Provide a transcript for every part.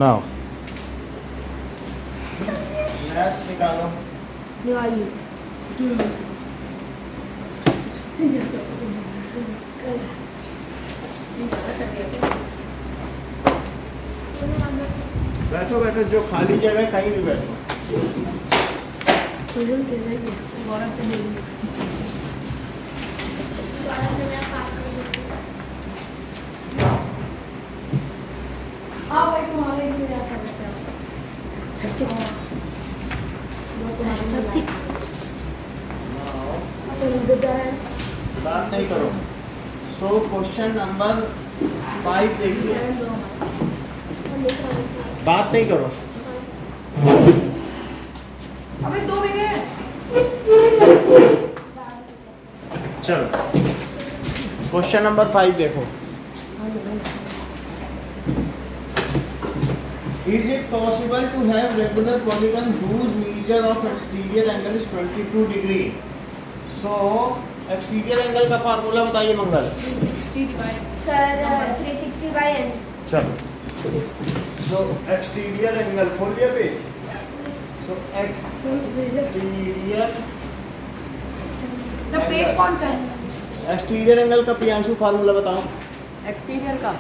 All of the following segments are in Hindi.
Now, यस निकालो। बैठो बैठो, जो खाली जगह है कहीं भी बैठो। बात नहीं करो। सो क्वेश्चन नंबर 5 देखिए। बात नहीं करो। अबे 2 मिनट। चलो क्वेश्चन नंबर 5 देखो। Is it possible to have regular polygon whose measure of exterior angle is 22 degree? So exterior angle का फार्मूला बताइए मंगल। Sir 360 by n। चलो so exterior angle खोलिए पेज। so exterior सब पेज कौन सा है? exterior angle का प्रियांशु फार्मूला बताओ। एक्सटीरियर का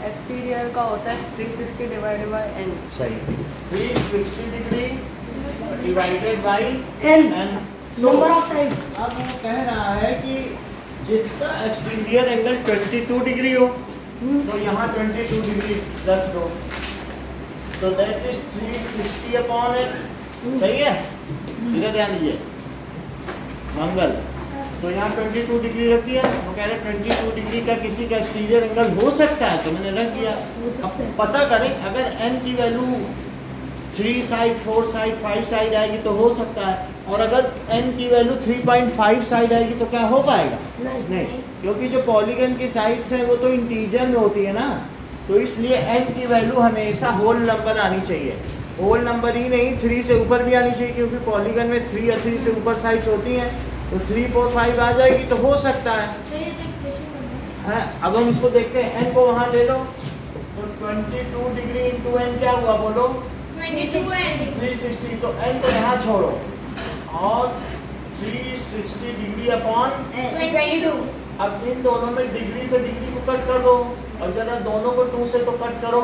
एक्सटीरियर का होता है 360 डिवाइडेड बाय n। सही। 360 degree divided by n n। Number of side. अब वो कह रहा है कि जिसका एक्सटीरियर एंगल 22 डिग्री हो तो यहाँ 22 डिग्री रख दो, तो दैट इज 360 अपॉन n। सही है, इधर ध्यान दीजिए मंगल। तो यहाँ 22 डिग्री रख दिया। वो कह रहे 22 डिग्री का किसी का एक्सटीरियर एंगल हो सकता है, तो मैंने रख दिया। अब पता करें अगर n की वैल्यू 3 साइड 4 साइड 5 साइड आएगी तो हो सकता है, और अगर n की वैल्यू 3.5 साइड आएगी तो क्या हो पाएगा? नहीं, क्योंकि जो पॉलीगन की साइड्स हैं वो तो इंटीजर में होती है ना, तो इसलिए n की वैल्यू हमेशा होल नंबर आनी चाहिए। होल नंबर ही नहीं, 3 से ऊपर भी आनी चाहिए, क्योंकि पॉलीगन में 3 या 3 से ऊपर साइड्स होती हैं, तो 3 4 5 आ जाएगी तो हो सकता है। अब हम इसको देखते हैं, n को वहाँ ले लो, तो 22 डिग्री इंटू n क्या हुआ बोलो? 360। तो n को यहाँ छोड़ो और 360 डिग्री अपॉन 22। अब इन दोनों में डिग्री से डिग्री को कट कर दो, और जरा दोनों को 2 से तो कट करो।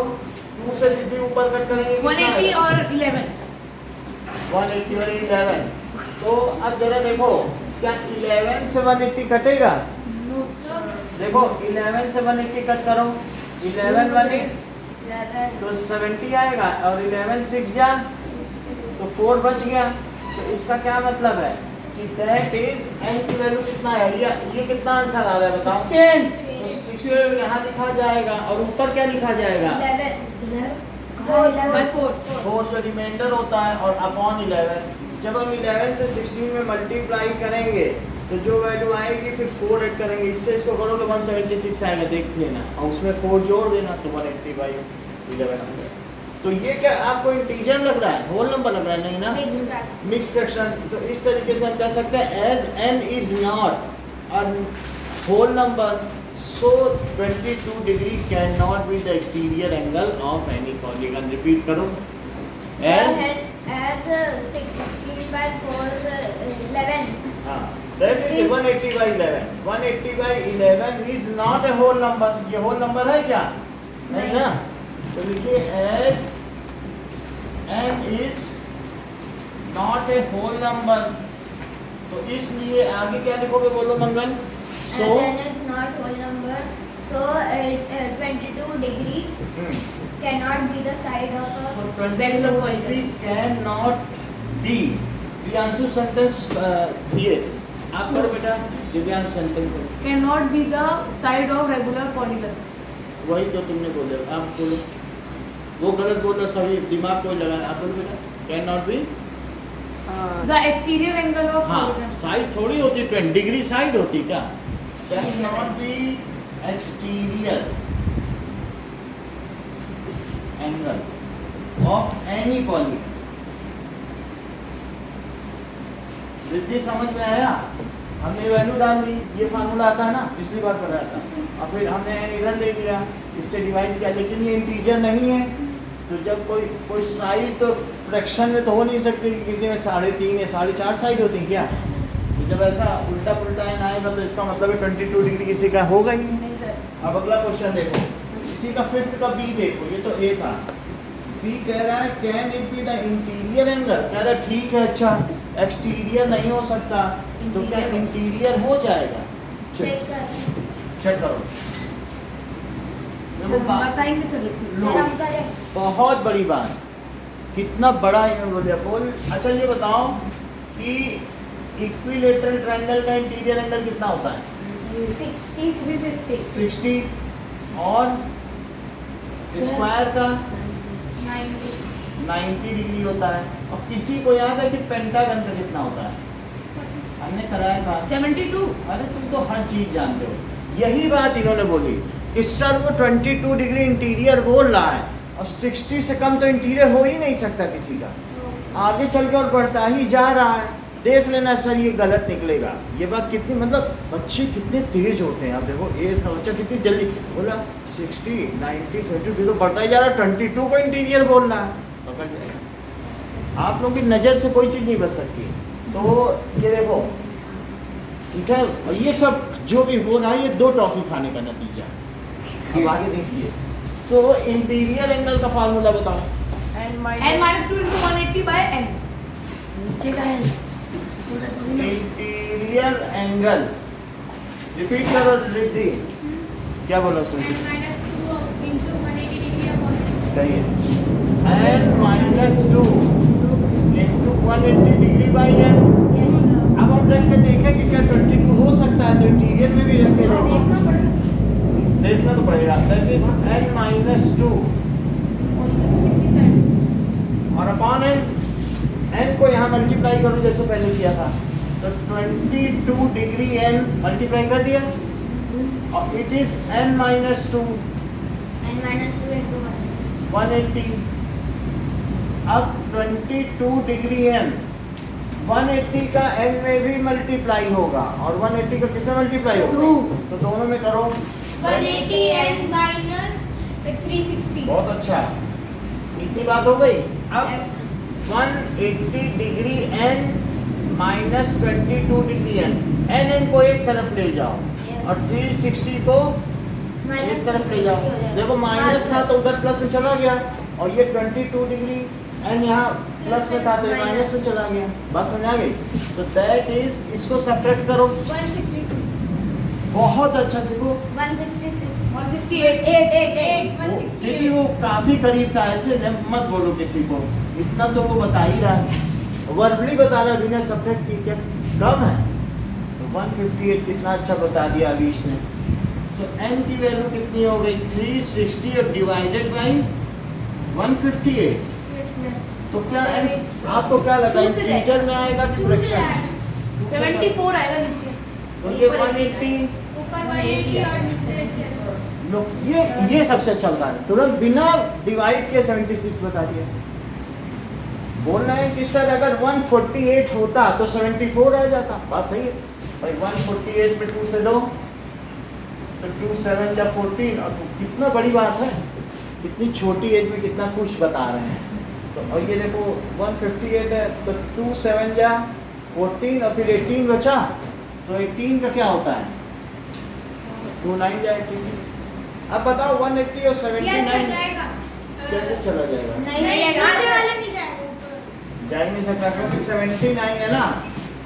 2 से डिग्री ऊपर कट करेंगे 180 और 11। 180 और 11। तो अब जरा देखो क्या 11 से 180 कटेगा? देखो 11 से 180 कट करो, 11 1 is तो 70 आएगा, और 11 6 जा तो 4 बच गया। तो इसका क्या मतलब है कि दैट इज n की वैल्यू कितना है? ये कितना आंसर आ रहा है बताओ? 16 यहाँ लिखा जाएगा, और ऊपर क्या लिखा जाएगा? 4 जो रिमाइंडर होता है, और अपॉन 11। जब हम 11 से 16 में मल्टीप्लाई करेंगे तो जो वैल्यू आएगी फिर 4 ऐड करेंगे, इससे इसको करोगे 176 आएगा, देख लेना, और उसमें 4 जोड़ देना तो 180 बाई 11 आ गया। तो ये क्या आपको इंटीजर लग रहा है, होल नंबर लग रहा है? नहीं ना, मिक्स फ्रैक्शन। तो इस तरीके से हम कह सकते हैं as n is not a whole number, so 22 degree cannot be the exterior angle of any polygon. Repeat करो। As 16 by 4 11। हाँ, that is 180 by 11. 180 by 11 is not a whole number. ये whole number है क्या? नहीं ना। तो लिखिए as n is not a whole number. तो इसलिए आगे क्या लिखोगे बोलो मंगल? So n is not whole number, so 22 degree cannot be the side of so a 22 degree cannot be. Priyanshu sentence दिए, आप करो बेटा। दिव्यांश सेंटेंस करो। Can not be the side of regular polygon. वही तो तुमने बोले, आप बोलो। वो गलत बोल रहे, सभी दिमाग कोई लगा। आप बोलो बेटा, can not be the exterior angle of हाँ, पॉलीगन। साइड थोड़ी होती, 20 डिग्री साइड होती क्या? Can not be exterior angle of any polygon. Riddhi समझ में आया? हमने वैल्यू डाल दी, ये फार्मूला आता है ना, पिछली बार पढ़ाया था, और फिर हमने इधर ले लिया, इससे डिवाइड किया, लेकिन ये इंटीजर नहीं है, तो जब कोई साइड तो फ्रैक्शन में तो हो नहीं सकती कि किसी में 3.5 या 4.5 साइड होती क्या, तो जब ऐसा उल्टा पुल्टा एन आएगा तो इसका मतलब है 22 डिग्री किसी का होगा ही नहीं। नहीं सर। अब अगला क्वेश्चन देखो, इसी का फिफ्थ का बी देखो, ये तो ए था, बी कह रहा है can it be the interior angle, कह रहा है ठीक है, अच्छा एक्सटीरियर नहीं हो सकता, तो क्या इंटीरियर हो जाएगा? चेक कर चेक करो। सर, बताएंगे सर। लो, फिर हम करें। बहुत बड़ी बात, कितना बड़ा एंगल दिया बोल। अच्छा ये बताओ कि इक्विलेटरल ट्रायंगल का इंटीरियर एंगल कितना होता है? 60 और स्क्वायर का 90 डिग्री होता है। और किसी को याद है कि पेंटागन का कितना होता है? हमने कराया था 72। अरे तुम तो हर चीज जानते हो। यही बात इन्होंने बोली कि सर वो 22 डिग्री इंटीरियर बोल रहा है और 60 से कम तो इंटीरियर हो ही नहीं सकता किसी का, आगे चल के और बढ़ता ही जा रहा है। देख लेना सर ये गलत निकलेगा। ये बात कितनी, मतलब बच्चे कितने तेज होते हैं। आप देखो एज का बच्चा कितनी जल्दी बोला 60, 90, 72 तो बढ़ता ही जा रहा है, 22 को इंटीरियर बोल रहा है, पकड़ जाएगा। आप लोगों की नज़र से कोई चीज़ नहीं बच सकती। तो ये देखो ठीक है, और ये सब जो भी हो रहा है ये 2 टॉफी खाने का नतीजा। अब आगे देखिए, सो इंटीरियर एंगल का फार्मूला बताओ। n minus 2 into 180 by n। नीचे का n। इंटीरियर एंगल रिपीट करो रिद्धि, क्या बोला उसने? सही है, n-2 into 180 degree by n। अब हम रख के देखें कि क्या 22 हो सकता है, तो इंटीरियर में भी रख के देखना तो पड़ेगा। दैट इज n-2 और अपॉन n को यहाँ मल्टीप्लाई करो जैसे पहले किया था, तो 22 डिग्री n मल्टीप्लाई कर दिया और इट इज n-2 180। अब 22 डिग्री n 180 का n में भी मल्टीप्लाई होगा और 180 का किसमें मल्टीप्लाई होगा? तो दोनों में करो। 180 n minus 360। बहुत अच्छा, इतनी बात हो गई। अब 180 degree n minus 22 degree n n को एक तरफ ले जाओ और 360 को एक तरफ ले जाओ। देखो माइनस था तो उधर प्लस में चला गया और ये 22 डिग्री n यहाँ प्लस में था तो ये माइनस में चला गया। बात समझ आ गई? तो दैट इज, इसको सब्ट्रैक्ट करो। 162 बहुत अच्छा, देखो 166 168 देखिए वो काफी करीब था, ऐसे मत बोलो किसी को, इतना तो वो बता ही रहा है, वर्बली बता रहा है बिना सब्ट्रैक्ट की। क्या कम है? तो 158 कितना अच्छा बता दिया अभीश ने। सो n की वैल्यू कितनी हो गई? 360 और डिवाइडेड बाई 158। तो क्या n आपको क्या लगा, इंटीजर में आएगा कि फ्रैक्शन? 74 आएगा नीचे। तो ये 180 ऊपर 180 और नीचे लो, ये सबसे अच्छा बता रहे, तुरंत बिना डिवाइड के 76 बता दिया। बोल रहे हैं कि सर अगर 148 होता तो 74 आ जाता। बात सही है भाई, 148 में 2 से दो तो 2 7 या 14, और कितना बड़ी बात है, कितनी छोटी एज में कितना कुछ बता रहे हैं। तो और ये देखो 158 है तो 2 7 या 14 और फिर 18 बचा, तो 18 का क्या होता है? 2 9 या 18। अब बताओ 180 और 79 कैसे चला जाएगा? जा ही नहीं सकता क्योंकि 79 है ना,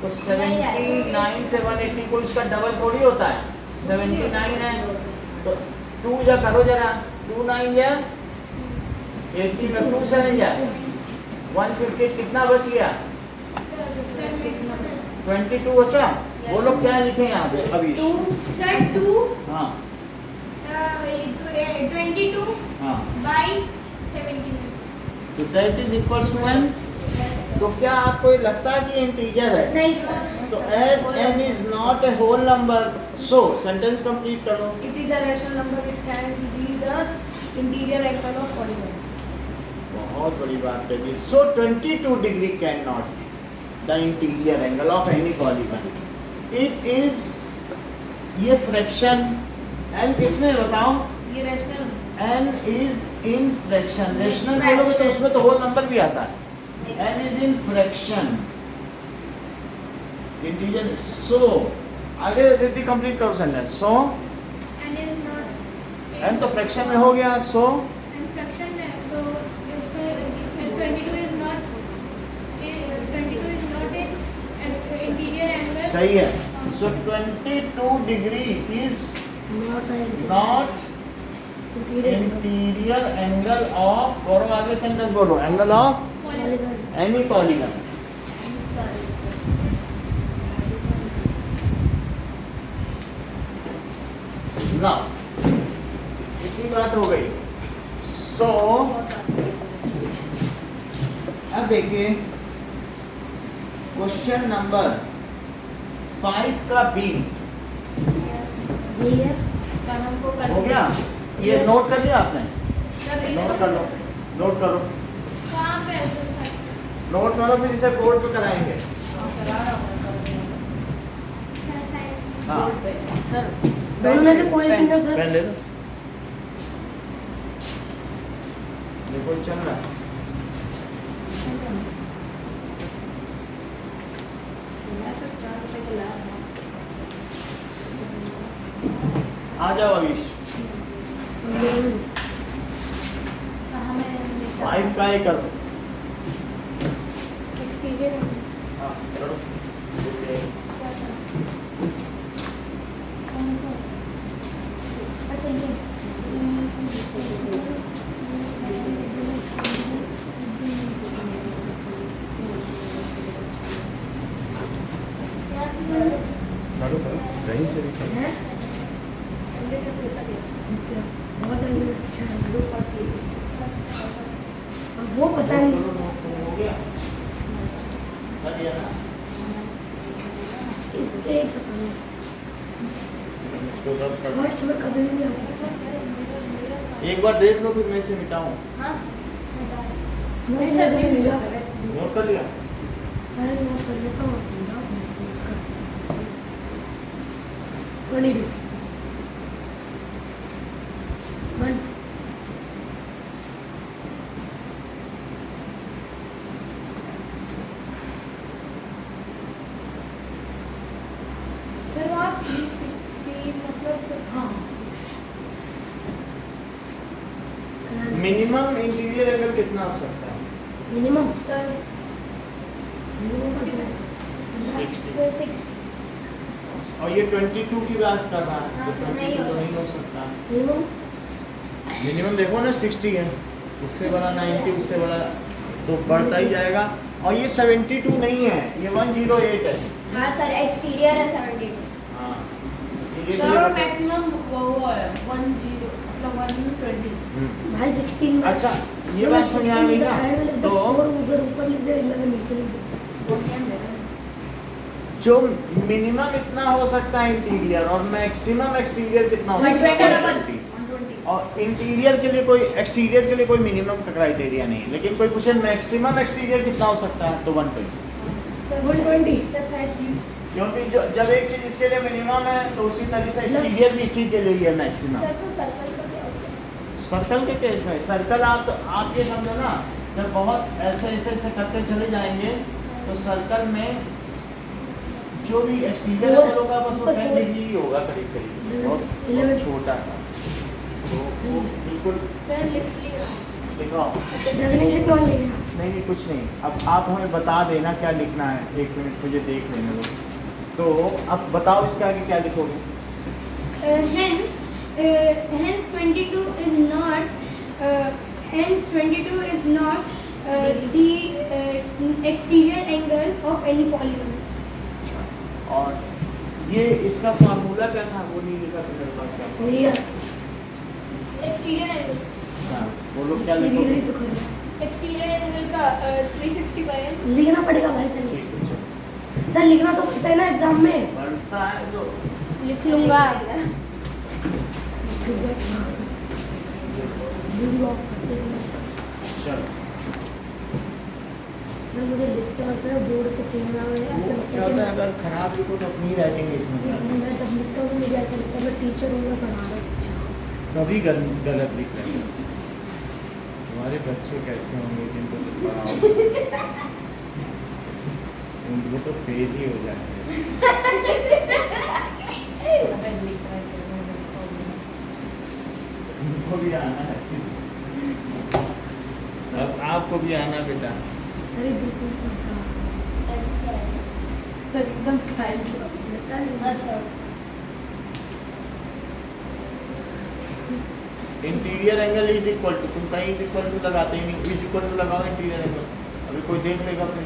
तो 79 से 180 को इसका डबल थोड़ी होता है। 79 है तो 2 जा करो जरा, 2 9 या 80 में 2 7 या 158 कितना बच गया? 22 बचा। वो लोग क्या लिखे यहाँ पे अभी? 2 हाँ 22 हाँ, by 79। तो that is equals to n। तो क्या आपको ये लगता है कि इंटीजर है? नहीं सर। तो as n is not a whole number, so sentence complete करो। It is a rational number which can be the interior angle of polygon। बहुत बड़ी बात कह दी। सो 22 degree can not the interior angle of any polygon. It is, ये फ्रैक्शन n किसमें बताओ? ये rational n is in fraction, rational बोलोगे तो उसमें तो होल नंबर भी आता है. n is in fraction, integer. So आगे रिद्धि कंप्लीट करो sentence. So And is not. n तो फ्रैक्शन में हो गया. सो And fraction में तो it's 22 is not. 22 is not a interior angle. सही है. So 22 degree is not interior angle of. Gaurav आगे सेंटेंस बोलो. Angle of any polygon. Now इतनी बात हो गई. सो अब देखिए क्वेश्चन नंबर 5 का बी हो गया. ये नोट कर लिया आपने? नोट कर लो, नोट करो, कहाँ पे है? नोट करो, फिर इसे बोर्ड पे कराएंगे. हाँ सर में से कोई नहीं सर. पेन ले लो. देखो चल रहा है. आ जाओ अवीश. 5 का ही करो. एक्सटीरियर हाँ करो. अच्छा ये करो करो. कहीं से भी करो. वो पता नहीं. हो गया. कर दिया ना. इससे इसको रब कर. फर्स्ट में कभी नहीं आ सकता. एक बार देख लो फिर मैं इसे मिटाऊं. हाँ मैं सर नहीं मिला. नोट कर लिया. अरे वो कर लेता हूँ. 22 1 सर आप 360 मतलब सर हाँ मिनिमम इंटीरियर एंगल कितना हो सकता है? Minimum sir 60. और ये 22 की बात कर रहा है. हाँ, तो सर, नहीं 22 तो हो नहीं हो सकता. मिनिमम मिनिमम देखो ना 60 है, उससे बड़ा 90, उससे बड़ा तो बढ़ता ही जाएगा. और ये 72 नहीं है, ये 108 है. हाँ सर एक्सटीरियर है 72. हाँ ये सर और मैक्सिमम वो है 10 मतलब 120. भाई 16 में. अच्छा ये बात समझ आ गई ना. तो ऊपर ऊपर लिख दे, इधर नीचे लिख दे. जो मिनिमम इतना हो सकता है इंटीरियर और मैक्सिमम एक्सटीरियर कितना हो सकता है? 120. और इंटीरियर के लिए कोई, एक्सटीरियर के लिए कोई मिनिमम का क्राइटेरिया नहीं है, लेकिन कोई पूछे मैक्सिमम एक्सटीरियर कितना हो सकता है तो 120. 120 सर 30. क्योंकि जब एक चीज इसके लिए मिनिमम है तो उसी तरह से एक्सटीरियर भी इसी के लिए ही है मैक्सिमम. सर तो सर्कल का क्या होता है? सर्कल के केस में सर्कल आप ये समझो ना, जब बहुत ऐसे ऐसे ऐसे करते चले जाएंगे तो सर्कल में जो भी एक्सटीरियर एंगल होगा बस वो 10 डिग्री ही होगा करीब करीब, बहुत छोटा सा. तो बिल्कुल सर लिस्ट लिया. दिखाओ. डेफिनेशन कौन लेगा? नहीं नहीं कुछ नहीं. अब आप हमें बता देना क्या लिखना है. 1 मिनट मुझे देख लेने दो. तो अब बताओ इसके आगे क्या लिखोगे. Hence 22 is not the exterior angle of any polygon. और ये इसका फार्मूला क्या था वो नहीं लिखा तो मेरे पास क्या. Serial Exterior angle. हाँ बोलो क्या लिखोगे. Exterior angle का 360 by n. लिखना पड़ेगा भाई पहले. ठीक है चलो. सर लिखना तो पड़ता है ना एग्जाम में. बनता है जो लिख लूंगा. चलो. सर मुझे लिखते वक्त बोर्ड पे कैमरा में ऐसा लगता क्या होता है है अगर खराब लिखो तो अपनी राइटिंग इसमें कि मैं जब लिखता हूँ तो मुझे ऐसा लगता है मैं टीचर हूँ, मैं पढ़ा रहा हूँ. कभी गलत लिख रहे हैं। हमारे बच्चे कैसे होंगे जिनको तो पढ़ाओ, उनको तो फेल ही हो जाएंगे। तुमको भी आना है, अब आपको भी आना बेटा। सर ये बिल्कुल पक्का। सर एकदम स्टाइल। अच्छा interior angle is equal to, तुम कहीं इक्वल टू लगाते ही नहीं, इज इक्वल टू लगाओ इंटीरियर एंगल, अभी कोई देख लेगा फिर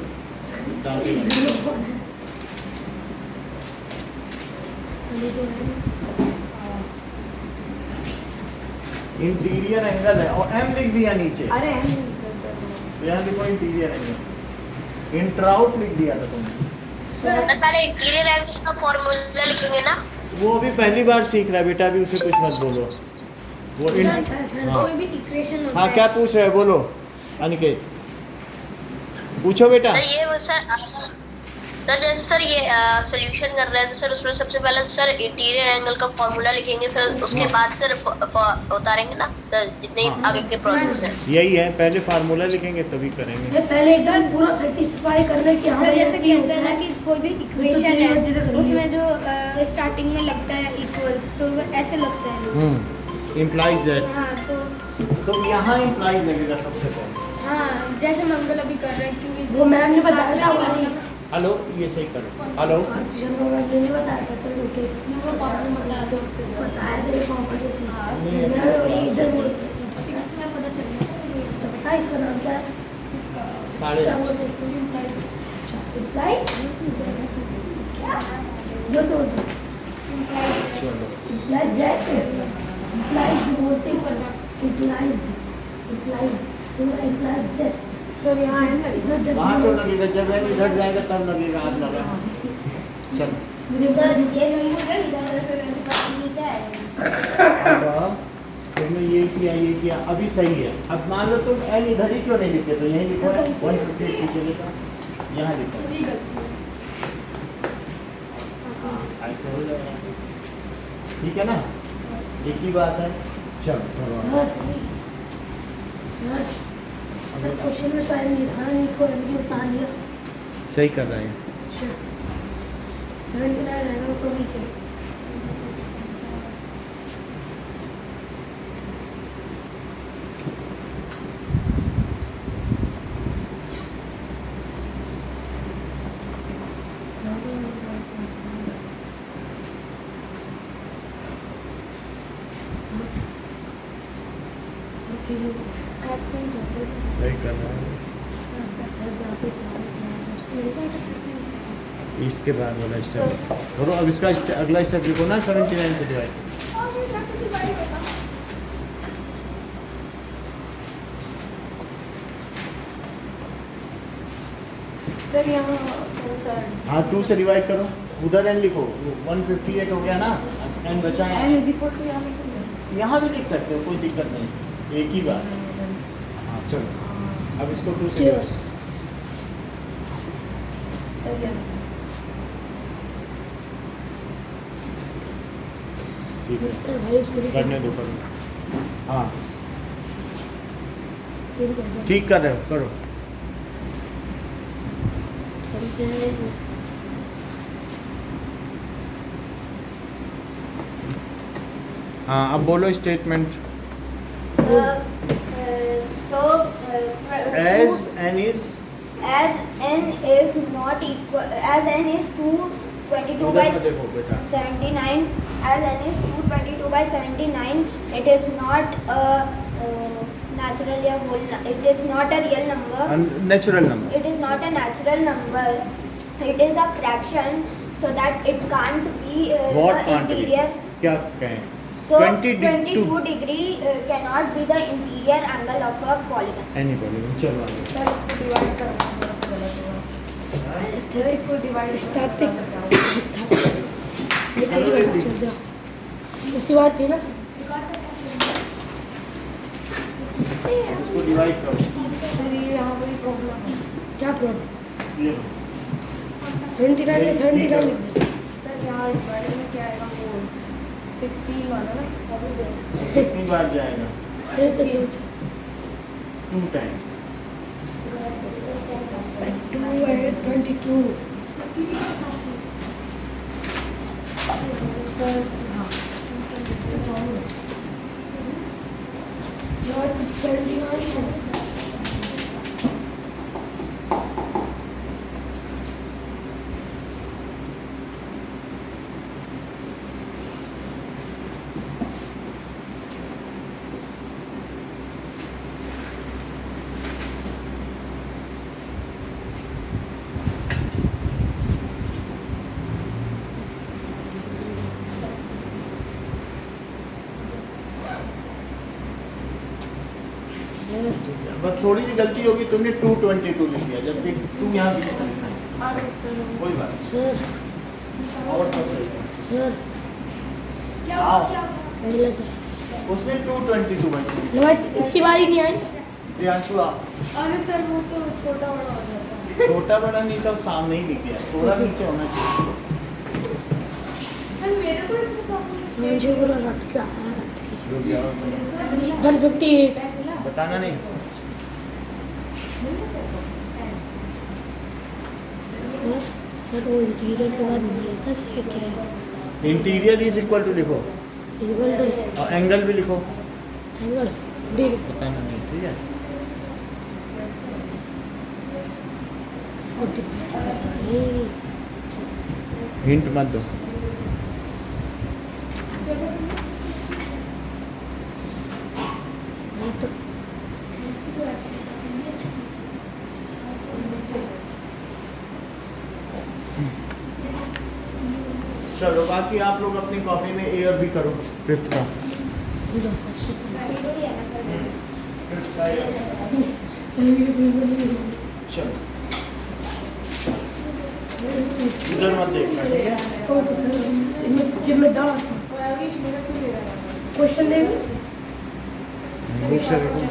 इंटीरियर एंगल है और एम लिख दिया नीचे, अरे यहाँ लिखो इंटीरियर एंगल, इंट्राउट लिख दिया था तुमने। पहले इंटीरियर एंगल का फॉर्मूला लिखेंगे ना। वो अभी पहली बार सीख रहा है बेटा, अभी उसे कुछ मत बोलो। वो कोई भी इक्वेशन होता हाँ है। क्या पूछ रहे हैं बोलो अनिकेत, पूछो बेटा। सर ये सर जैसे सर ये सॉल्यूशन कर रहे हैं तो सर उसमें सबसे पहले तो सर इंटीरियर एंगल का फॉर्मूला लिखेंगे, फिर उसके हाँ। बाद सर उतारेंगे ना सर जितने हाँ। आगे के प्रोसेस है। यही है, पहले फार्मूला लिखेंगे तभी करेंगे। ये पहले एकदम पूरा सेटिस्फाई करने की सर जैसे कहते हैं ना कि कोई भी इक्वेशन है उसमें जो स्टार्टिंग में लगता है इक्वल्स, तो वो ऐसे लगता है। इम्प्लाइज दैट, हाँ तो यहाँ इम्प्लाइज लगेगा सबसे पहले। हाँ जैसे मंगल अभी कर रहे हैं क्योंकि वो मैम ने बताया था हमारी हेलो ये सही करो, हेलो मैंने नहीं बताया था। चलो ओके वो पापा बता दो। बताया थे पापा को। इधर बोल सिक्स्थ में पता चल गया पता है इसका नाम क्या है? इसका साढ़े क्या बोलते हैं इसको? इम्प्लाइज क्या जो तो चलो इम्प्लाइज दैट इम्प्लाइज बोलते हैं इम्प्लाइज दैट। तो यहाँ है ना इसमें जब वहाँ क्यों लगेगा, जब हम इधर जाएगा तब लगेगा, आप लगा चलो। मुझे सर ये नंबर इधर नीचे आएगा। अब तुमने ये किया अभी सही है। अब मान लो तुम एन इधर ही क्यों नहीं लिखते, तो यहीं लिखो 158 की जगह का यहाँ लिखो, पूरी गलती है। ऐसे हो जाएगा, ठीक है ना, एक ही बात है। चलो क्वेश्चन में साइन लिखा है, इसको एमडी उतार लिया। सही कर रहा है। 79 रहेगा ऊपर नीचे। आज कहीं जाते हैं। सही कर रहा है। इसके बाद वाला स्टेप करो, अब इसका अगला स्टेप लिखो ना 79 से डिवाइड। सर यहाँ सर हाँ 2 से डिवाइड करो, उधर एन लिखो, 158 हो गया ना, एन बचा है, एन इज इक्वल टू यहाँ लिखो। यहाँ भी लिख सकते हो, कोई दिक्कत नहीं, एक ही बात है। हाँ चलो अब इसको 2 से डिवाइड। सही है। ठीक है, मिस्टर भाई इसको भी करने दो करो। हाँ तेरी बात है। ठीक कर रहे हो, करो। हाँ अब बोलो statement. So as n is as n is not equal, as n is 222 by उधर में देखो बेटा, 79, as n is 222 by 79, it is not a natural or whole, it is not a real number, natural number. it is not a natural number, it is a fraction, so that it can't be what the can't be, interior. क्या कहें, So 22 degree cannot be the interior angle of a polygon. Any polygon. चलो आगे। सर इसको डिवाइड करो। इसको डिवाइड स्टैटिक इसकी बात थी ना। इसको डिवाइड करो, सर ये यहाँ बड़ी प्रॉब्लम है। क्या प्रॉब्लम? ये 79 में 79 लिख दो। सर यहाँ इस बारे में क्या आएगा वो 16 वाला ना कितनी बार जाएगा? फिर तो सोच 2 टाइम्स। 2 है 22 not 21 बस थोड़ी सी गलती होगी, तुमने 222 लिख दिया, जबकि 2 यहाँ बीच में लिखना चाहिए। कोई बात नहीं। सर और सब सही है। सर आओ। अगला सर उसने 222 बची। नवाज इसकी बारी नहीं आई प्रियांशु आओ। अरे सर वो तो छोटा बड़ा हो जाता है छोटा बड़ा नहीं था, सामने ही लिख दिया, थोड़ा नीचे होना चाहिए। सर मेरे को इसमें प्रॉब्लम मुझे पूरा रट के आया रुक जाओ, 158 बताना नहीं। सर वो इंटीरियर के बाद माइनस है क्या है इंटीरियर इज इक्वल टू लिखो इक्वल टू और एंगल भी लिखो। एंगल डी बताना नहीं, ठीक है। हिंट मत दो। तो चलो बाकी आप लोग अपनी कॉपी में ए और बी करो, 5th का। 22 ही है ना सर? 5th का A। चलो इधर मत देखना, ठीक है। ओके सर जिम्मेदार क्वेश्चन देंगे बुक से देखो।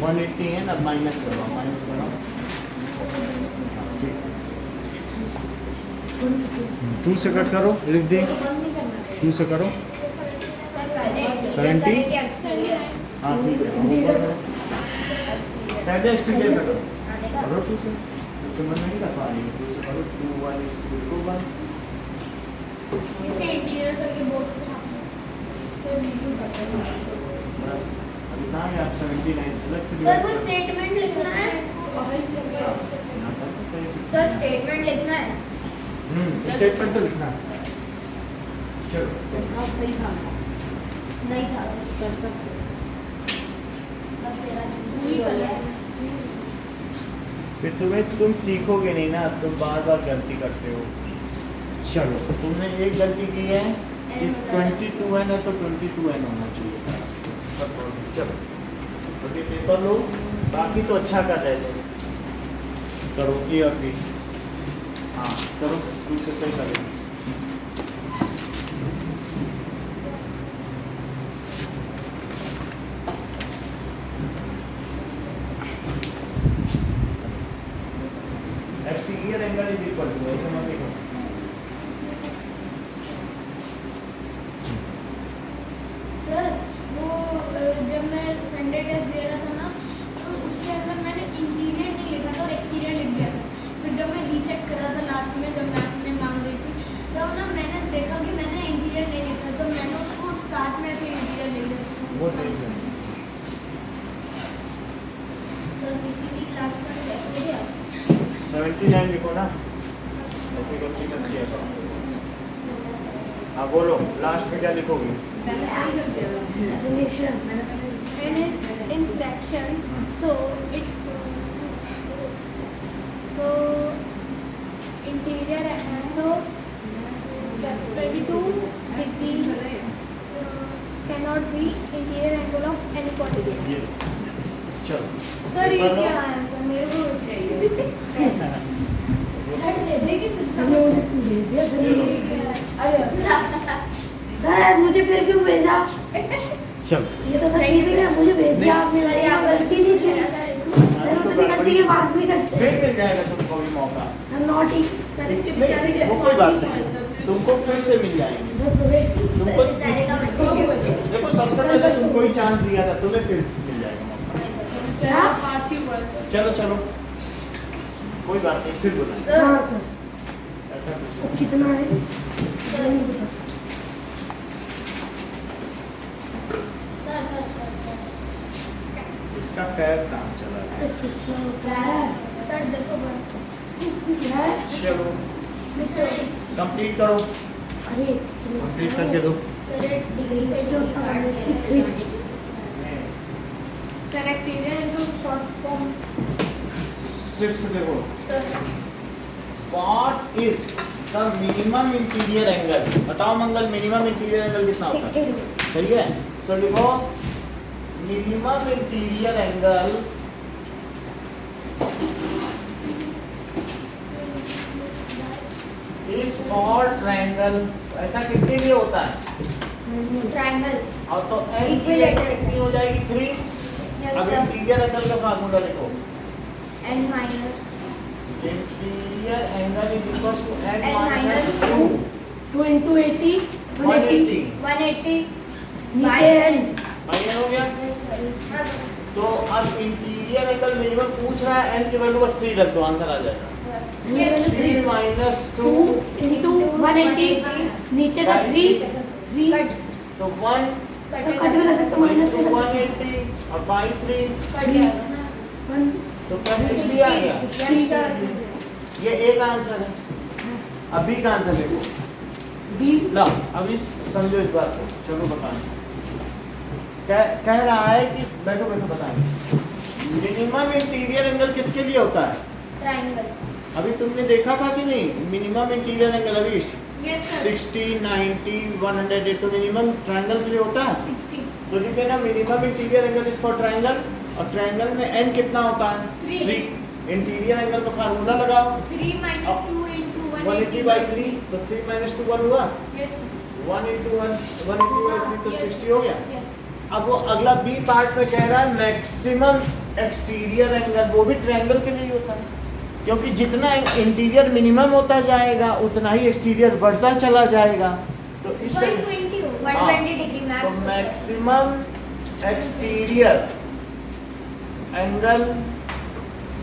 वन 180 है ना, माइनस करो, माइनस करो। ठीक, 2 से कट करो, लिख दे। 2 से करो। सर पहले इंटीरियर 70? करेंगे एक्सटीरियर है। हाँ ठीक है, ऊपर करो। एक्सटीरियर पहले एक्सटीरियर करो, हाँ देखा करो 2 से। 2 से मन नहीं कर पा रही है, 2 से करो। 2 1 is equal to 1। इसे इंटीरियर करके बोर्ड से बस अभी कहाँ है आप? 79 अलग से सर वो स्टेटमेंट लिखना है सर, स्टेटमेंट लिखना है। स्टेटमेंट तो लिखना है। चलो सही था नहीं था कर सकते सब तेरा वही कलर फिर तुम सीखोगे नहीं ना, तुम बार बार गलती करते हो। चलो तुमने एक गलती की है कि 22 है ना, तो 22n होना चाहिए था। बस और नहीं। चलो तो ये पेपर लो, बाकी तो अच्छा कर रहे थे। करो ए और बी। हाँ करो, दूसरे सही करो। Exterior angle is equal to, ऐसे मत लिखो। सर वो जब मैं संडे टेस्ट दे रहा था ना, तो उसके अंदर मैंने इंटीरियर नहीं लिखा था और एक्सटीरियर लिख दिया था। फिर जब मैं रीचेक कर रहा था लास्ट में, जब मैम ने मांग रही थी, तब ना मैंने देखा कि मैंने इंटीरियर नहीं लिखा, तो मैंने उसको साथ में ऐसे इंटीरियर लिख दिया। वो देख लेंगे। सर किसी भी क्लास का देखोगे आप? 79 लिखो ना, ऐसे गलती मत किया करो। हाँ बोलो, लास्ट में क्या लिखोगे? N is in fraction, so interior, so 22 degree cannot be interior angle of any quantity. ये चलो सर ये क्या है सर, मेरे को चाहिए सर मुझे फिर क्यों भेजा? चलो ये तो सही नहीं है, मुझे भेज दिया आपने। सर, ये आप गलती नहीं की। सर इसको सर तो तो निकलती है पास नहीं करते फिर मिल जाएगा तुमको भी मौका। सर नॉटी सर इसके नहीं, बेचारे के वो कोई बात पाँच ही नहीं, हैं, सर। तुमको फिर से मिल जाएंगे। तुमको बेचारे का मतलब देखो सबसे पहले तुमको ही चांस दिया था, तुम्हें फिर मिल जाएगा मौका। बेचारे का पाँच ही हुआ है, सर। चलो चलो कोई बात नहीं, फिर बुलाएं। सर हाँ सर ऐसा कुछ नहीं। कितना है नहीं पता सर इसका पैर काम चला रहा है। कितना होता है सर देखो घर। क्या है चलो बेचारे कंप्लीट करो, अरे कितना कंप्लीट करके दो। सर डिग्री से जो होता है 360 sir exterior into short form. 6 देखो, sir what is the minimum interior angle? बताओ मंगल, मिनिमम इंटीरियर एंगल कितना होता 60 है? डिग्री सही है, सो लिखो minimum interior angle is for triangle. ऐसा किसके लिए होता है? ट्रायंगल और तो n की Equilateral। वैल्यू कितनी हो जाएगी? 3। यस अब सर इंटीरियर एंगल का फार्मूला लिखो। n minus interior angle is equal to n N minus minus 2 2 into 80 180 180। 180 नीचे n भाई ये हो गया। यस सर तो अब इंटीरियर एंगल मिनिमम पूछ रहा है, n की वैल्यू बस 3 रख दो, आंसर आ जाएगा। 3 माइनस 2 2 into 180 नीचे का 3 कट तो 1 कट भी कर सकते माइनस टू 180 और बाई 3 कट जाएगा ना 1 तो क्या 60 आ गया? यस सर ये एक आंसर है। अभी का आंसर देखो, B ला अभी समझो इस बात को। चलो बताएं, कह रहा है कि बैठो बैठो बताएं मिनिमम इंटीरियर एंगल किसके लिए होता है? ट्रायंगल अभी तुमने देखा था कि नहीं? मिनिमम इंटीरियर एंगल अभी यस सर 60 90 108 तो मिनिमम ट्रायंगल के लिए होता है। 60 तो लिखे ना minimum interior angle is for triangle, और ट्रायंगल में n कितना होता है? 3। इंटीरियर एंगल का फार्मूला लगाओ, 3 minus 2 into 180 180 by 3 तो 3 minus 2 1 हुआ, Yes, 1 into 1 180 by 3 तो Yes. 60 हो गया। yes. अब वो अगला बी पार्ट में कह रहा है मैक्सिमम एक्सटीरियर एंगल, वो भी ट्रायंगल के लिए ही होता है, क्योंकि जितना इंटीरियर मिनिमम होता जाएगा उतना ही एक्सटीरियर बढ़ता चला जाएगा। तो इस तरह 120 हो हाँ, 120 डिग्री तो max maximum exterior angle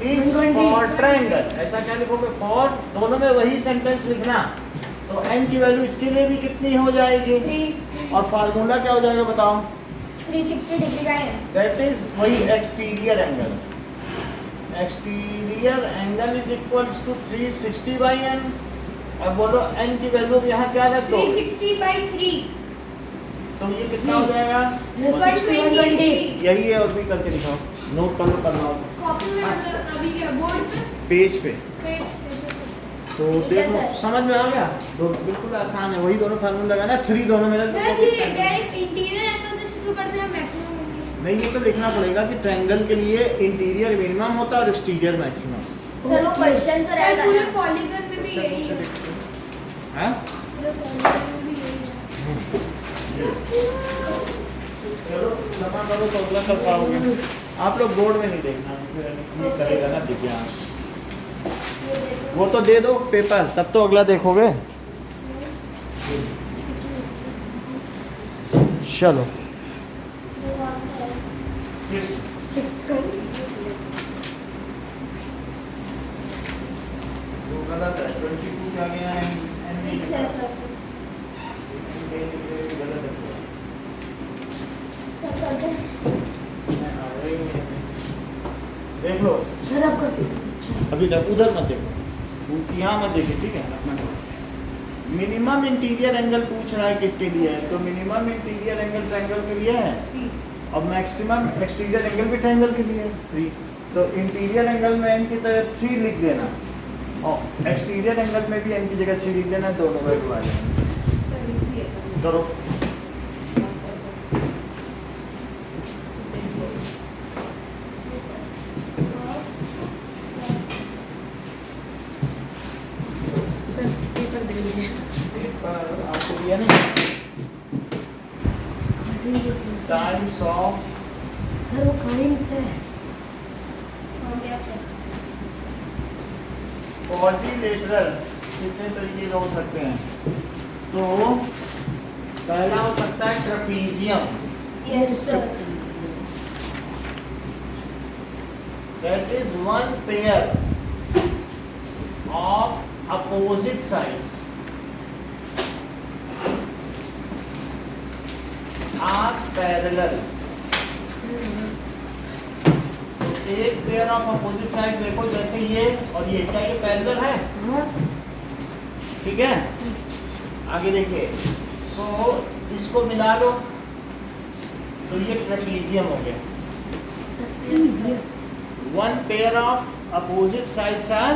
is 120 for triangle. ऐसा क्या लिखोगे? फॉर, दोनों में वही सेंटेंस लिखना। तो n की वैल्यू इसके लिए भी कितनी हो जाएगी? 3 और फार्मूला क्या हो जाएगा बताओ? 360 डिग्री का है दैट इज वही exterior angle. Exterior angle is equals to 360 by n। अब बोलो n की वैल्यू यहाँ क्या रख दो? 360 by 3. तो ये कितना हो जाएगा? 120 degree. यही है, और भी करके दिखाओ, नोट कर लो करना हो कॉपी में मतलब अभी क्या बोर्ड पे पेज पे। पेज पे तो ठीक है देखो सर। समझ में आ गया? दोनों बिल्कुल आसान है, वही दोनों फार्मूला लगाना। 3 दोनों में रख सर दो। ये डायरेक्ट इंटीरियर एंगल से शुरू करते हैं मैक्सिमम एंगल. नहीं, ये तो लिखना पड़ेगा कि ट्रायंगल के लिए इंटीरियर मिनिमम होता है और एक्सटीरियर मैक्सिमम। सर वो क्वेश्चन तो सर रहेगा पूरे ना। पॉलीगन में भी यही है. हैं? पूरे पॉलीगन में भी यही है. चलो जमा करो तो अगला कर पाओगे। आप लोग बोर्ड में नहीं देखना, ये करेगा ना दिव्यांश। वो तो दे दो पेपर, तब तो अगला देखोगे। चलो 6 का वो गलत है, 22 क्या गया है? ठीक है सर गलत है। सर करते हैं। देख लो सर आप करते अभी तक, उधर मत देखो, यहाँ मत देखिए, ठीक है? अपना मिनिमम इंटीरियर एंगल पूछ रहा है किसके लिए है? तो मिनिमम इंटीरियर एंगल ट्रायंगल के लिए है, और मैक्सिमम एक्सटीरियर एंगल भी ट्रायंगल के लिए है 3। तो इंटीरियर एंगल में n की तरह 3 लिख देना, और एक्सटीरियर एंगल में भी n की जगह 3 लिख देना, दोनों वैल्यू आ जाएंगे। करो सर पेपर दे दीजिए पेपर आपको दिया नहीं, टाइम्स ऑफ सर वो काइंस है हो गया सर। क्वाड्रिलेटरल्स कितने तरीके के हो सकते हैं? तो पहला हो सकता है trapezium, yes sir. That is one pair of opposite sides are parallel. तो एक पेयर ऑफ अपोजिट साइड देखो, जैसे ये और ये, क्या ये पैरेलल है? ठीक है, आगे देखिए। सो इसको मिला लो तो ये ट्रेपीजियम हो गया। One pair of opposite sides are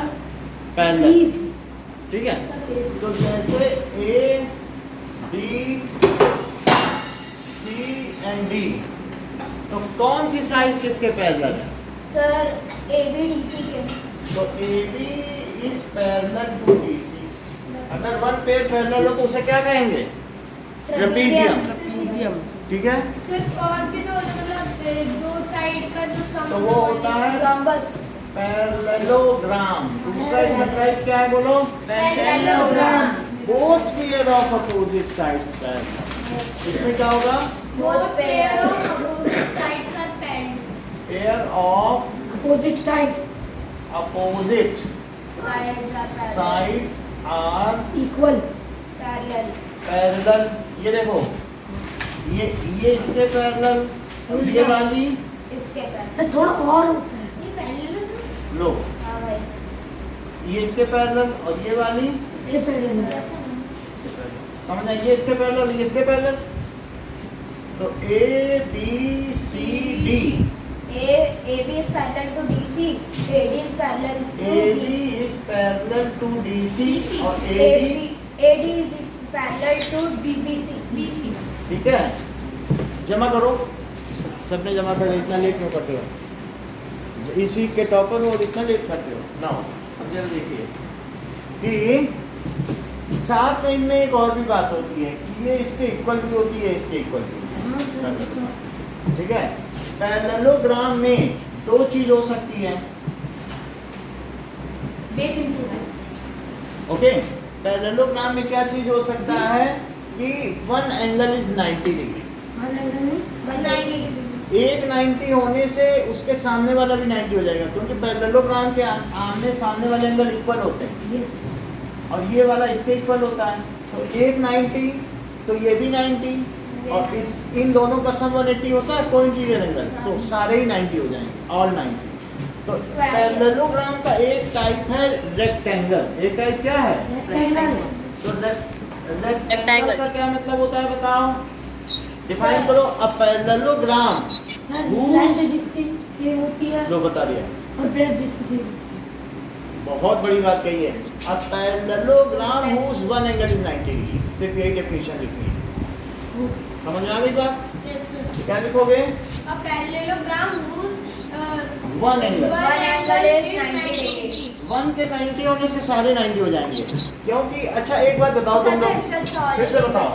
parallel, ठीक है। तो जैसे A B C and D, तो कौन सी साइड किसके पैरेलल है? सर ABDC के। तो A B is parallel to D C. अगर वन पेयर पैरेलल हो तो उसे क्या कहेंगे? ट्रेपीजियम, ठीक है। सिर्फ और भी तो मतलब दो साइड का जो सम तो वो होता है रॉम्बस। पैरेललोग्राम। दूसरा इसका टाइप क्या है बोलो? Parallelogram. Both pair of opposite sides parallel. इसमें क्या होगा? both pair of opposite sides are paired. Pair of opposite side opposite Sides are sides are equal parallel. Parallel. ये देखो, ये इसके पैरेलल और ये वाली इसके पैरेलल। सर थोड़ा और ये पैरेलल है। लो, हाँ भाई। ये इसके पैरेलल और ये वाली इसके पैरेलल। समझ आए? ये इसके पैरेलल, ये इसके पैरेलल। तो A B C D, AB is parallel to DC. AD is parallel to A B BC. Is parallel to D C और A D, AD is parallel to BC. ठीक है। जमा करो, सबने जमा कर। इतना लेट क्यों करते हो? इस वीक के टॉपर हो और इतना लेट करते हो ना। अब जरा देखिए कि साथ में इनमें एक और भी बात होती है कि ये इसके इक्वल भी होती है, इसके इक्वल भी, ठीक है। पैरेललोग्राम में दो चीज हो सकती है, ओके। पैरेललोग्राम में क्या चीज हो सकता है कि वन एंगल इज 90 डिग्री। 190. एक 90 होने से उसके सामने वाला भी 90 हो जाएगा, क्योंकि पैरेललोग्राम के आमने सामने वाले एंगल इक्वल होते हैं और ये वाला इसके इक्वल होता है। तो एक 90 तो ये भी 90 और इस इन दोनों का सम 180 होता है कोइंसिडेंट एंगल, तो सारे ही 90 हो जाएंगे, ऑल 90। तो पैरेललोग्राम का एक टाइप है रेक्टेंगल। एक टाइप क्या है? तो रेक्टेंगल का क्या मतलब होता है बताओ? डिफाइन करो। अब पैरेललोग्राम जिसकी सेम होती है जो बता दिया, और ब्रेड जिसकी सेम होती बहुत बड़ी बात कही है। अब parallelogram whose one angle is 90 degree, सिर्फ यही डेफिनेशन लिखनी है। समझ में आ गई बात? क्या लिखोगे? A parallelogram whose one angle. One angle is 90 degree. One के 90 होने से सारे 90 हो जाएंगे, क्योंकि अच्छा एक बात बताओ तुम लोग, फिर से बताओ।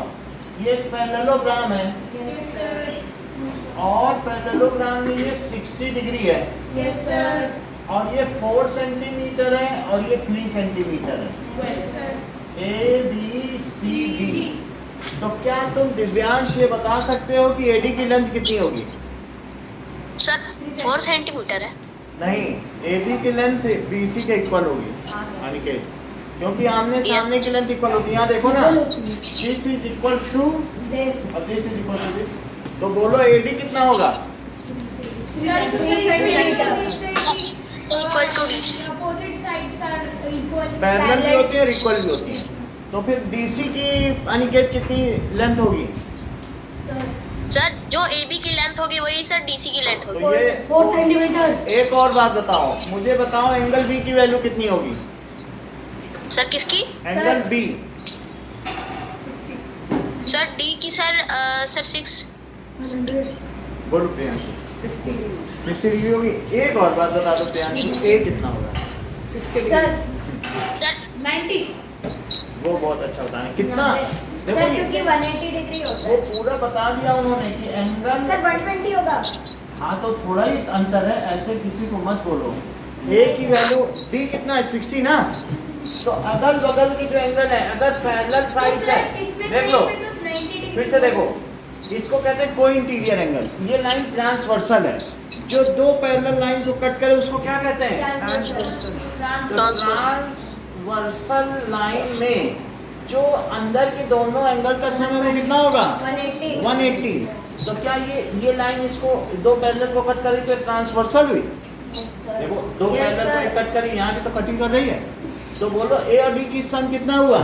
ये एक पैरेललोग्राम है Yes, और पैरेललोग्राम में ये 60 डिग्री है yes sir, और ये 4 सेंटीमीटर है और ये 3 सेंटीमीटर है। yes sir, A B C D. तो क्या तुम दिव्यांश ये बता सकते हो कि एडी की लेंथ कितनी होगी? सर 4 सेंटीमीटर है। नहीं, एडी की लेंथ बीसी के इक्वल होगी, अनिकेत, क्योंकि आमने सामने की लेंथ इक्वल होती है। यहाँ देखो ना, this is equals to this. और this is equal to this. तो बोलो एडी कितना होगा? Equal to D. opposite sides are equal. Parallel भी होती है और इक्वल भी होती है। तो फिर डीसी की अनिकेत कितनी लेंथ होगी? सर जो AB की लेंथ होगी वही सर DC की लेंथ होगी। तो ये 4 सेंटीमीटर। एक और बात बताओ, मुझे बताओ एंगल बी की वैल्यू कितनी होगी? सर किसकी? Angle B. सर D की सर 6। बोलो प्रियांशु। 60 डिग्री होगी। एक और बात बता दो प्रियांशु, ए कितना होगा? Sir, sir 90। वो बहुत अच्छा होता है। कितना? देखो सर ये- क्योंकि 180 डिग्री होता वो है. पूरा बता दिया उन्होंने कि एंगल। सर 120 होगा. हाँ तो थोड़ा ही अंतर है, ऐसे किसी को मत बोलो। ए की वैल्यू डी कितना है 60 ना, तो अगल बगल की जो एंगल है अगर पैरेलल साइड्स है, देख लो फिर से देखो, इसको कहते हैं कोई इंटीरियर एंगल। ये लाइन ट्रांसवर्सल है, जो दो पैरेलल लाइन को कट करे उसको क्या कहते हैं? तो ट्रांसवर्सल लाइन में जो अंदर के दोनों एंगल का सम है वो कितना होगा? 180। तो क्या ये लाइन इसको दो पैरेलल को कट करी तो ट्रांसवर्सल हुई? देखो दो पैरेलल को कट करी, यहाँ की तो कटिंग कर रही है। तो बोलो ए और डी की सम कितना हुआ?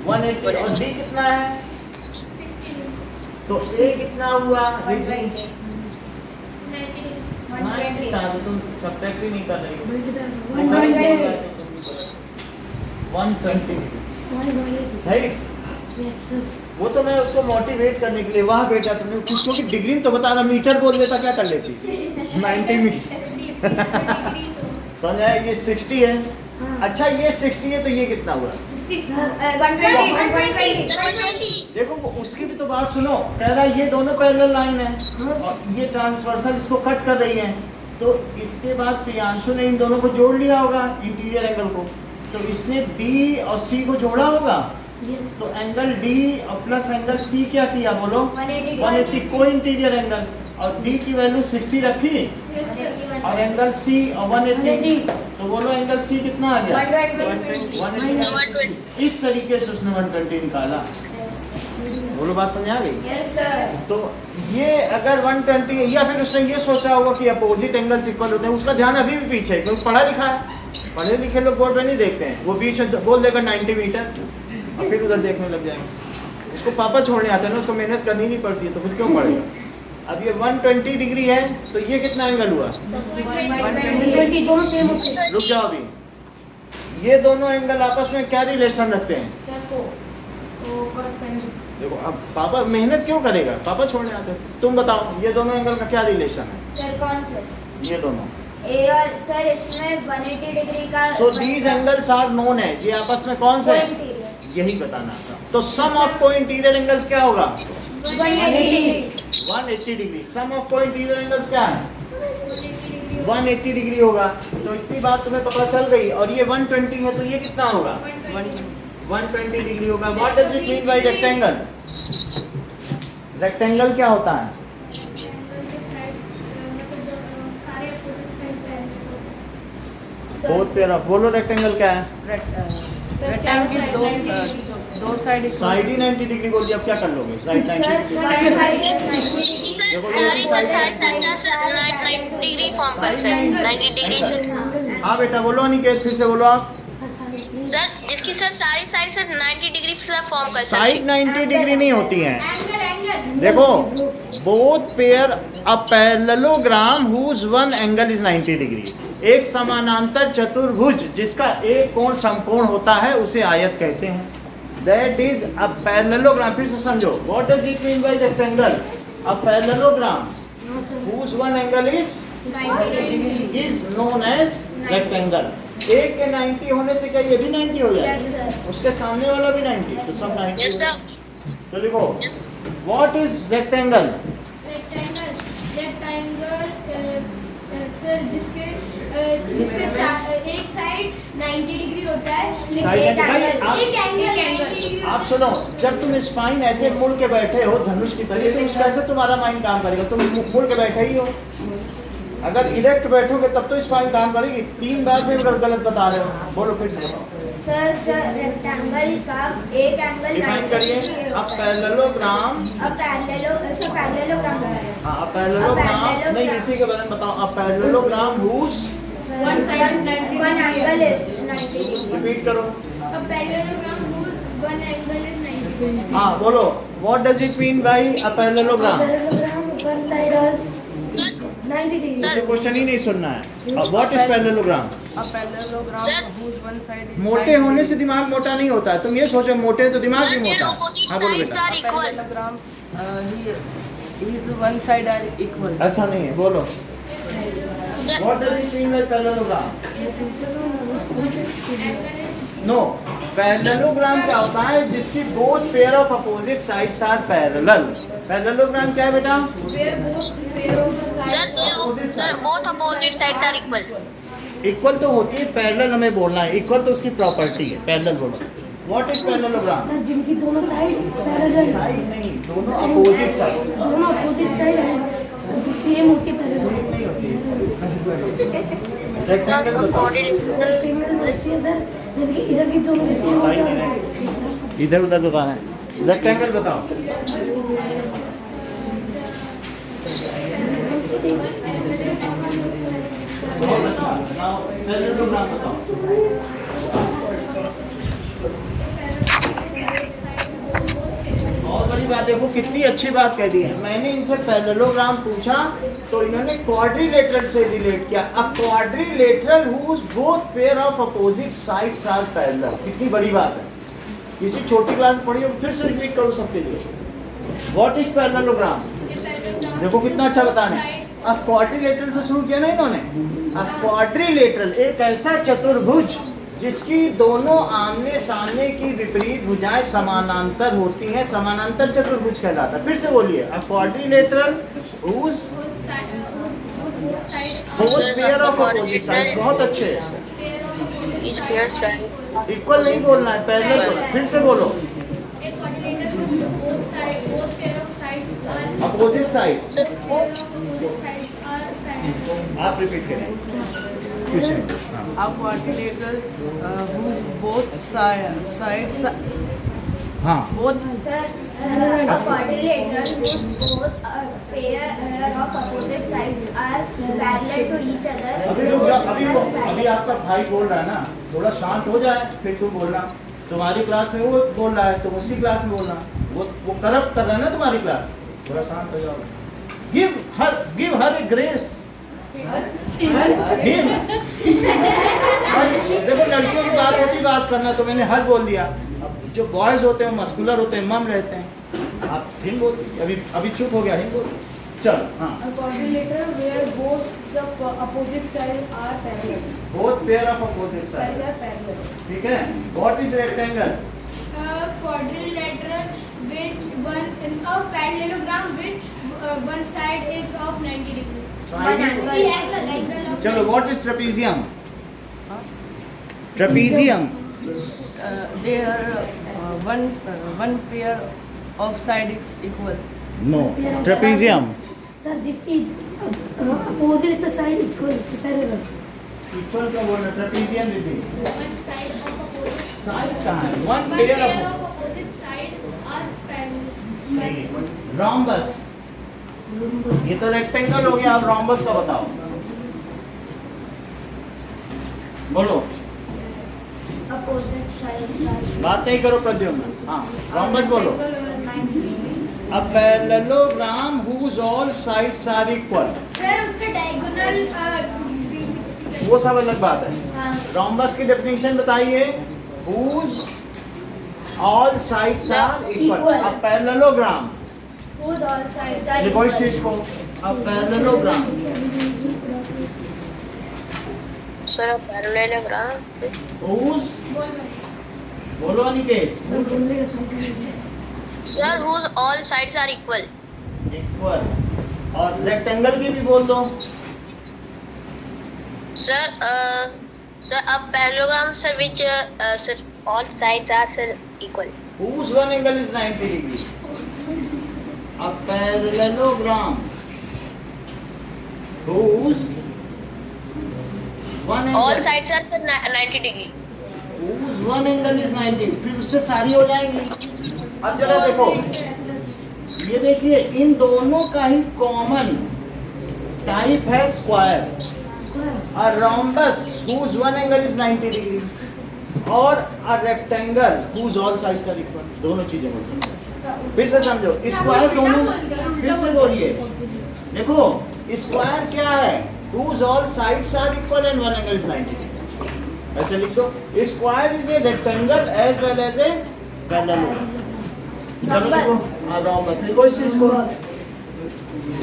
180। और डी कितना है? तो ए कितना हुआ? 90 था, तो तुम सब्ट्रैक्ट ही नहीं कर रही हो। 120 सही। वो तो मैं उसको मोटिवेट करने के लिए वहाँ बैठा, तुमने क्योंकि डिग्री तो बता रहा, मीटर बोल देता क्या कर लेती? 90 मीटर। समझ आया? ये 60 है। अच्छा ये 60 है तो ये कितना हुआ? 120। देखो उसकी भी तो बात सुनो, कह रहा है ये दोनों पैरेलल लाइन है और ये ट्रांसवर्सल इसको कट कर रही है, तो इसके बाद प्रियांशु ने इन दोनों को जोड़ लिया होगा इंटीरियर एंगल को, तो इसने बी और सी को जोड़ा होगा। तो एंगल डी और प्लस एंगल सी क्या किया बोलो? 180 कोई इंटीरियर एंगल, और डी की वैल्यू 60 रखी और एंगल सी और 180, तो बोलो एंगल सी कितना आ गया? 120। इस तरीके से उसने 120 निकाला। बोलो बात समझ आ गई? तो ये अगर 120 है, या फिर उसने ये सोचा होगा कि अपोजिट एंगल्स इक्वल होते हैं, उसका ध्यान अभी भी पीछे है क्योंकि पढ़ा लिखा है। पढ़े लिखे लोग बोर्ड पे नहीं देखते हैं, वो बीच में बोल देगा 90 मीटर और फिर उधर देखने लग जाएंगे। उसको पापा छोड़ने आते हैं ना, उसको मेहनत करनी नहीं पड़ती है, तो फिर क्यों पढ़ेगा? अब ये 120 डिग्री है तो ये कितना एंगल हुआ? 120 दोनों सेम होते हैं। रुक जाओ अभी, ये दोनों एंगल आपस में क्या रिलेशन रखते हैं? सर को कॉरेस्पॉन्डिंग। देखो अब पापा मेहनत क्यों करेगा, पापा छोड़ने आते हैं। तुम बताओ ये दोनों एंगल का क्या रिलेशन है? सर कौन से? ये दोनों ए और सर इसमें 180 डिग्री का। So these angles are known है, ये आपस में कौन से हैं? यही बताना था। तो सम ऑफ कोई इंटीरियर एंगल्स क्या होगा? 180 डिग्री। सम ऑफ कोई इंटीरियर एंगल्स क्या है? 180 डिग्री होगा। तो इतनी बात तुम्हें पता चल गई। और ये 120 है तो ये कितना होगा? 120 डिग्री होगा। What does it mean bye rectangle? Rectangle क्या होता है? Both pair of. बोलो रेक्टेंगल क्या है? रेक्टेंगल दो साइड साइड ही 90 डिग्री बोल दिया, अब क्या कर लोगे? Side 90 degree. डिग्री फॉर्म कर सर 90 डिग्री। हाँ बेटा बोलो अनिकेत, फिर से बोलो आप। सर इसकी सर सारी साइड सर 90 डिग्री से फॉर्म कर सर। साइड 90 डिग्री नहीं होती हैं। देखो both pair a parallelogram whose one angle is 90 degree. एक समानांतर चतुर्भुज जिसका एक कोण समकोण होता है उसे आयत कहते हैं। That is a parallelogram. फिर से समझो, what does it mean bye rectangle? A parallelogram whose one angle is known as rectangle। एक के 90 होने से क्या ये भी 90 हो जाए? उसके सामने वाला भी 90, तो सब 90। Yes sir. तो लिखो what is rectangle? Rectangle sir जिसके एक साइड 90 डिग्री होता है, Side एक भाई, एंगल आप सुनो, जब तुम स्पाइन ऐसे मुड़ के बैठे हो धनुष की तरह, तो कैसे तुम्हारा माइंड काम करेगा? तुम मुड़ के बैठे ही हो। अगर इरेक्ट बैठोगे तब तो स्पाइन काम करेगी। 3 बार में गलत बता रहे हो। बोलो फिर से बताओ। सर रेक्टेंगल का एक एंगल डिफाइन करिए। अब पैरेललोग्राम, पैरेललोग्राम हाँ पैरेललोग्राम नहीं, इसी के बारे में बताओ। अब parallelogram whose one angle is 90 degree. Repeat करो। A parallelogram whose one angle is 90. हाँ बोलो what does it mean bye a parallelogram? One side और 90 डिग्री। इसे क्वेश्चन ही नहीं सुनना है। अब what is parallelogram? A parallelogram whose one side is मोटे होने से दिमाग मोटा नहीं होता है। तुम ये सोचो मोटे हैं तो दिमाग भी मोटा है। हाँ बोलो साइड्स बेटा। Are equal. parallelogram his one side are equal। ऐसा नहीं है, बोलो what does it mean by parallelogram? No, parallelogram क्या होता है? जिसकी both pair of opposite sides are parallel. Parallelogram क्या है बेटा? Sir both opposite sides are equal. Equal तो होती है, पैरेलल हमें बोलना है। इक्वल तो उसकी प्रॉपर्टी है, पैरेलल बोलो। What is parallelogram? सर जिनकी दोनों साइड पैरेलल, साइड नहीं, दोनों अपोजिट साइड। दोनों अपोजिट साइड है, सेम होती है पैरेलल। नहीं होती है। रेक्टेंगल बताओ। रेक्टेंगल होती है सर, जैसे कि इधर की दोनों सेम होती है। इधर उधर बताना है। रेक्टेंगल बताओ। बहुत अच्छा। नाउ पैरेललोग्राम बताओ। बहुत बड़ी बात है, वो कितनी अच्छी बात कह दी है। मैंने इनसे पैरेललोग्राम पूछा तो इन्होंने क्वाड्रिलेटरल से रिलेट किया। A quadrilateral whose both pair of opposite sides are parallel. कितनी बड़ी बात है। किसी छोटी क्लास में पढ़ी हो, फिर से रिपीट करो सबके लिए। What is parallelogram? देखो कितना अच्छा बताना है। अ क्वाड्रिलेटरल से शुरू किया ना इन्होंने। अ क्वाड्रिलेटरल एक ऐसा चतुर्भुज जिसकी दोनों आमने सामने की विपरीत भुजाएं समानांतर होती हैं, समानांतर चतुर्भुज कहलाता है। फिर से बोलिए। A quadrilateral whose both pair of opposite sides. बहुत अच्छे। इज पेयर साइड इक्वल नहीं बोलना है, पैरेलल बोलो। फिर से बोलो। Opposite sides. आप रिपीट करें। कुछ नहीं। A quadrilateral whose both sides हाँ। both Sir, a quadrilateral whose both pair of opposite sides are parallel to each other. अभी This रुक is जा, known as अभी parallel. आपका भाई बोल रहा है ना, थोड़ा शांत हो जाए फिर तुम बोलना। तुम्हारी क्लास में वो बोल रहा है, तुम उसी क्लास में बोलना। वो करप्ट कर रहा है ना तुम्हारी क्लास। थोड़ा शांत हो जाओ। Give her a grace. देखो लड़कियों की बात होती, बात करना, तो मैंने हर बोल दिया। अब जो बॉयज होते हैं मस्कुलर होते हैं, मम रहते हैं। आप हिम बोल, अभी चुप हो गया, हिम बोल। चल हाँ। A quadrilateral where both the opposite sides are parallel. Both pair of opposite Sides side. are parallel. ठीक है। What is rectangle? Quadrilateral which one in a parallelogram which one side is of 90 degree. Side. Angle of चलो what is trapezium? Trapezium they are one pair of side is equal. No, trapezium sir जिसकी opposite side equal parallel. Equal का बोलना, ट्रेपेजियम दीदी। one side of opposite side कहाँ है? One one pair pair of of opposite side are parallel. Rhombus. ये तो रेक्टेंगल हो गया, अब रॉम्बस का बताओ। बोलो, Opposite sides are बात नहीं करो प्रद्युम्न। हाँ, रॉम्बस बोलो। A parallelogram whose all sides are equal। Sir उसका diagonal 360 वो सब अलग बात है। हाँ। रॉम्बस की डेफिनेशन बताइए। whose all sides are equal। A parallelogram। whose all sides are लिखो इस equal. चीज को। A parallelogram। Sir parallelogram whose बोलो Aniket. Sir whose all sides are equal। Equal. और रेक्टेंगल की भी बोल दो। सर सर अब parallelogram sir which sir all sides are sir equal। whose one angle is 90 degree। A parallelogram whose one all angle sides are sir 90 degree। whose one angle is 90, फिर उससे सारी हो जाएंगी। अब जरा देखो, ये देखिए इन दोनों का ही कॉमन टाइप है square. A rhombus whose one angle is 90 degree और a rectangle whose all sides are equal। दोनों चीजें बोल सकते हैं। फिर से समझो, स्क्वायर दोनों, फिर से बोलिए। देखो स्क्वायर क्या है? whose all sides are equal and one angle is 90 degree। ऐसे लिख दो। Square is a rectangle as well as a parallelogram. चलो लिखो। हाँ, rhombus लिखो इस चीज को।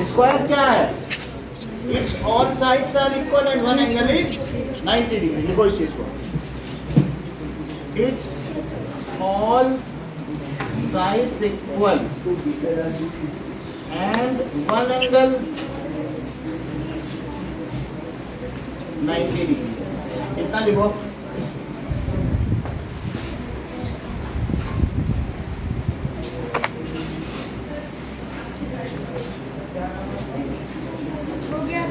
स्क्वायर क्या है? Its all sides are equal and one angle is 90 degree। लिखो इस चीज को। its all sides equal and one angle 90 degree. कितना लिखो? हो गया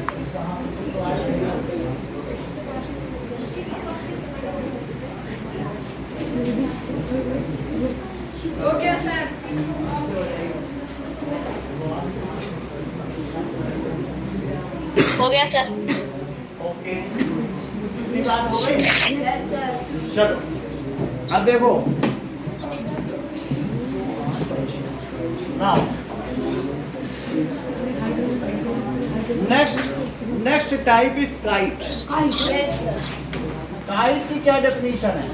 हो गया सर हो गया सर। ओके, इतनी बात हो गई? Yes, sir. चलो, अब देखो। Now, next type is kite. Yes, sir. Kite की क्या definition है?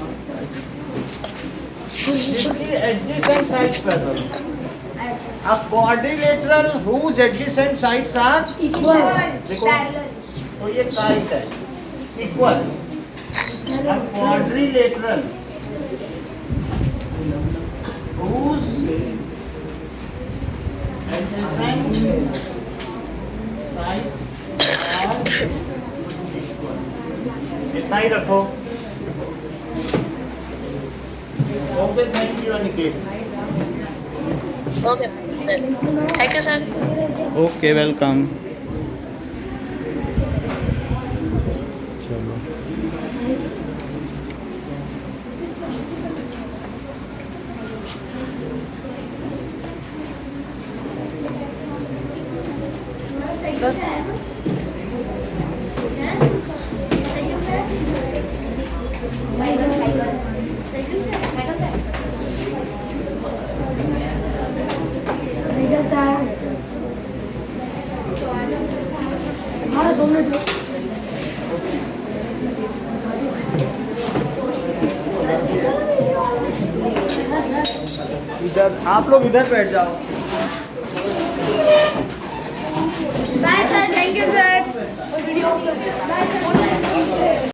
जिसकी adjacent sides parallel. A quadrilateral whose adjacent sides are देखो, Parallel. तो ये kite है, equal. A quadrilateral whose adjacent sides are equal. इतना ही रखो. Okay, thank you Aniket. Okay sir, thank you sir. Okay, welcome. हमारा 2 मिनट इधर आप लोग इधर बैठ जाओ. Bye sir, thank you sir.